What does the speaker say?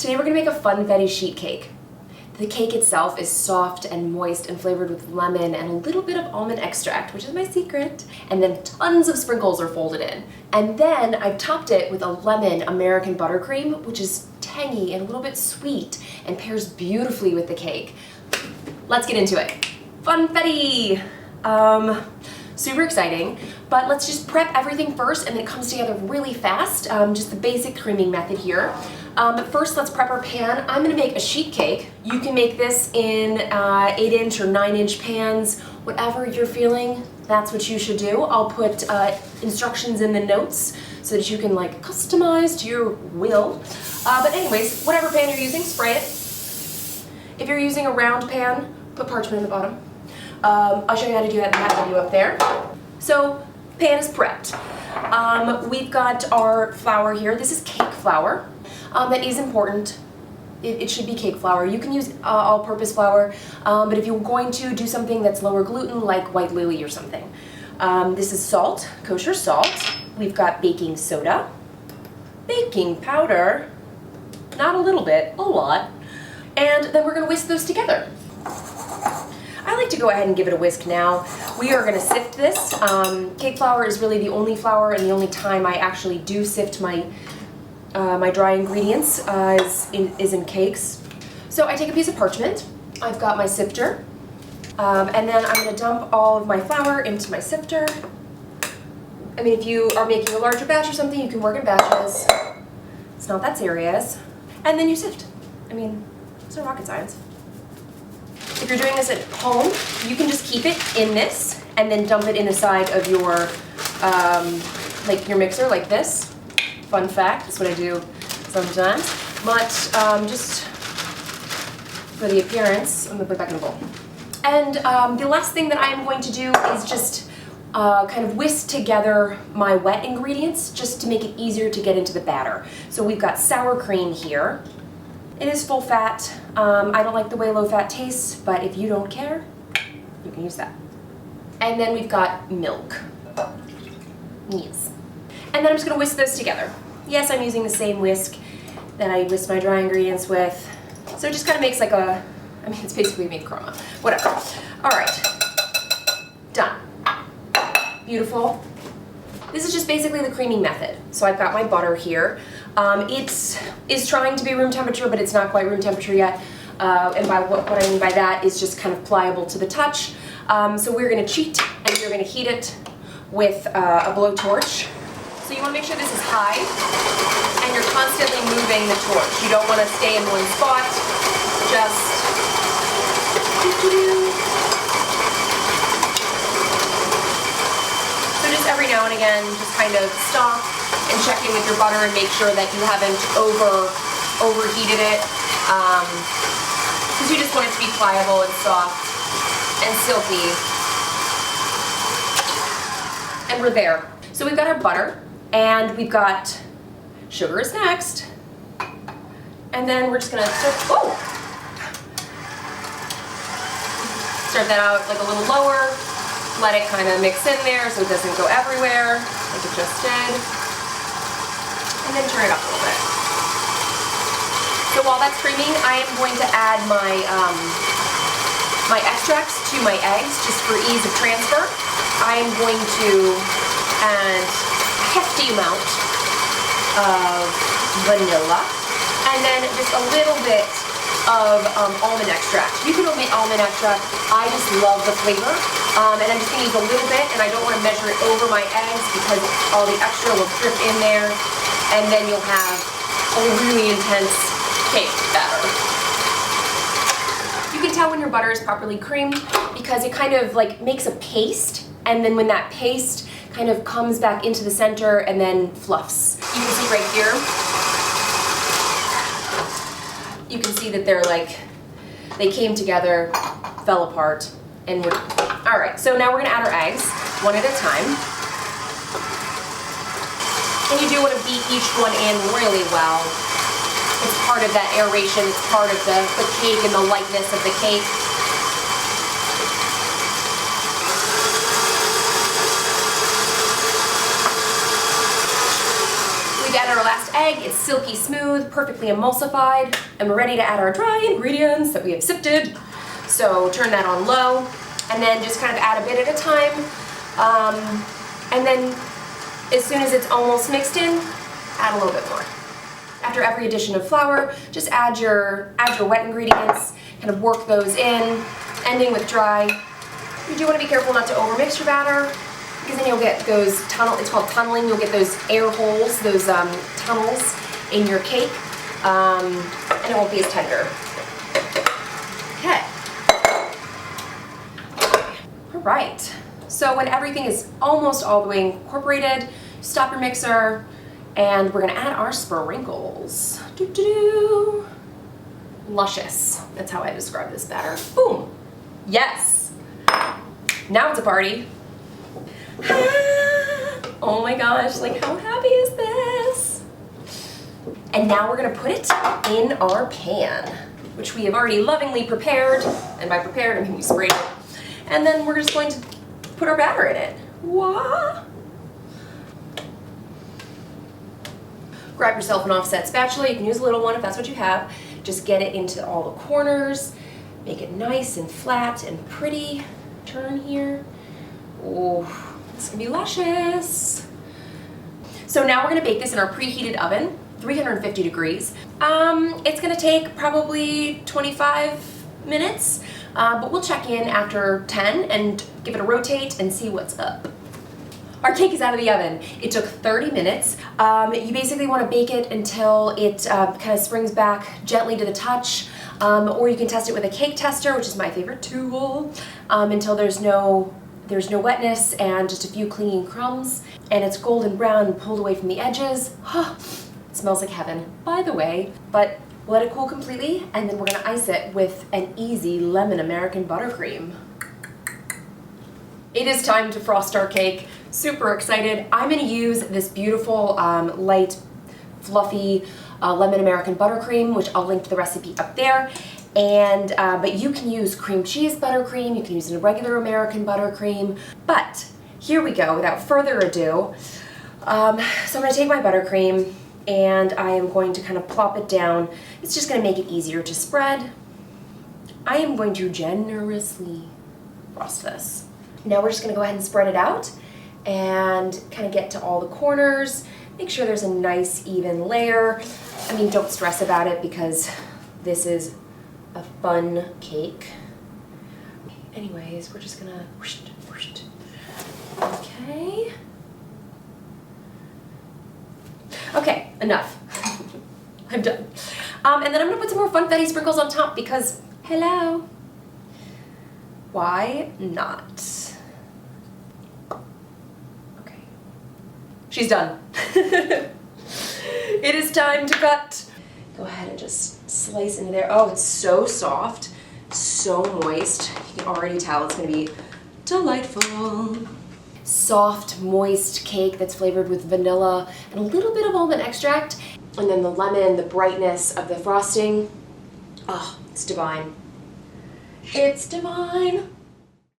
Today we're going to make a funfetti sheet cake. The cake itself is soft and moist and flavored with lemon and a little bit of almond extract, which is my secret. And then tons of sprinkles are folded in. And then I've topped it with a lemon American buttercream, which is tangy and a little bit sweet and pairs beautifully with the cake. Let's get into it. Funfetti! Super exciting, but let's just prep everything first and then it comes together really fast. Just the basic creaming method here. But first let's prep our pan. I'm gonna make a sheet cake. You can make this in 8-inch or 9-inch pans, whatever you're feeling, that's what you should do. I'll put instructions in the notes so that you can like customize to your will. But anyways, whatever pan you're using, spray it. If you're using a round pan, put parchment in the bottom. I'll show you how to do that in that video up there. So, pan is prepped. We've got our flour here. This is cake flour. That is important. It should be cake flour. You can use all-purpose flour, but if you're going to do something that's lower gluten, like white lily or something. This is salt, kosher salt. We've got baking soda, baking powder, not a little bit, a lot. And then we're gonna whisk those together. I like to go ahead and give it a whisk now. We are going to sift this. Cake flour is really the only flour and the only time I actually do sift my my dry ingredients is in cakes. So I take a piece of parchment. I've got my sifter. And then I'm going to dump all of my flour into my sifter. I mean, if you are making a larger batch or something, you can work in batches. It's not that serious. And then you sift. I mean, it's no rocket science. If you're doing this at home, you can just keep it in this and then dump it in the side of your like your mixer like this. Fun fact, that's what I do sometimes. But just for the appearance, I'm gonna put it back in the bowl. And the last thing that I'm going to do is just kind of whisk together my wet ingredients just to make it easier to get into the batter. So we've got sour cream here. It is full fat. I don't like the way low fat tastes, but if you don't care, you can use that. And then we've got milk. Yes. And then I'm just gonna whisk those together. Yes, I'm using the same whisk that I whisk my dry ingredients with. So it just kind of makes like a, I mean, it's basically made crema. Whatever. All right. Done. Beautiful. This is just basically the creaming method. So I've got my butter here. It is trying to be room temperature, but it's not quite room temperature yet. And by what I mean by that is just kind of pliable to the touch. So we're going to cheat and we're going to heat it with a blowtorch. So you want to make sure this is high and you're constantly moving the torch. You don't want to stay in one spot. Just every now and again, just kind of stop and check in with your butter and make sure that you haven't overheated it. Because you just want it to be pliable and soft and silky. And we're there. So we've got our butter and we've got sugar is next. And then we're just gonna start that out like a little lower. Let it kind of mix in there so it doesn't go everywhere, like it just did. And then turn it up a little bit. So while that's creaming, I am going to add my my extracts to my eggs, just for ease of transfer. I am going to add a hefty amount of vanilla, and then just a little bit of almond extract. You can omit almond extract. I just love the flavor. And I'm just going to use a little bit, and I don't want to measure it over my eggs because all the extra will drip in there, and then you'll have a really intense cake batter. You can tell when your butter is properly creamed because it kind of like makes a paste, and then when that paste kind of comes back into the center and then fluffs. You can see right here, you can see that they're like, they came together, fell apart, and we're, all right, so now we're gonna add our eggs, one at a time. And you do wanna beat each one in really well. It's part of that aeration, it's part of the cake and the lightness of the cake. We've added our last egg, it's silky smooth, perfectly emulsified, and we're ready to add our dry ingredients that we have sifted. So turn that on low, and then just kind of add a bit at a time. And then as soon as it's almost mixed in, add a little bit more. After every addition of flour, just add your wet ingredients, kind of work those in, ending with dry. You do want to be careful not to overmix your batter, because then you'll get those it's called tunneling, you'll get those air holes, those tunnels in your cake, and it won't be as tender. Okay. All right. So when everything is almost all the way incorporated, stop your mixer, and we're gonna add our sprinkles. Doo-doo-doo. Luscious. That's how I describe this batter. Boom. Yes. Now it's a party. Oh my gosh, like how happy is this? And now we're gonna put it in our pan, which we have already lovingly prepared. And by prepared, I mean we sprayed it. And then we're just going to put our batter in it. Wah! Grab yourself an offset spatula. You can use a little one if that's what you have. Just get it into all the corners. Make it nice and flat and pretty. Turn here. Oh, it's gonna be luscious. So now we're gonna bake this in our preheated oven, 350 degrees. It's gonna take probably 25 minutes, but we'll check in after 10 and give it a rotate and see what's up. Our cake is out of the oven. It took 30 minutes. You basically want to bake it until it kind of springs back gently to the touch, or you can test it with a cake tester, which is my favorite tool, until there's no wetness and just a few clinging crumbs, and it's golden brown and pulled away from the edges. It smells like heaven, by the way. But let it cool completely, and then we're gonna ice it with an easy lemon American buttercream. It is time to frost our cake. Super excited. I'm gonna use this beautiful, light, fluffy lemon American buttercream, which I'll link to the recipe up there. And, but you can use cream cheese buttercream, you can use a regular American buttercream. But here we go, without further ado. So I'm gonna take my buttercream and I am going to kind of plop it down. It's just gonna make it easier to spread. I am going to generously frost this. Now we're just gonna go ahead and spread it out and kind of get to all the corners. Make sure there's a nice even layer. I mean, don't stress about it because this is a fun cake. Anyways, we're just gonna whoosh, whoosh. Okay. Okay, enough. I'm done. And then I'm gonna put some more funfetti sprinkles on top because, hello. Why not? Okay. She's done. It is time to cut. Go ahead and just slice into there. Oh, it's so soft, so moist. You can already tell it's gonna be delightful. Soft, moist cake that's flavored with vanilla and a little bit of almond extract. And then the lemon, the brightness of the frosting. Oh, it's divine. It's divine.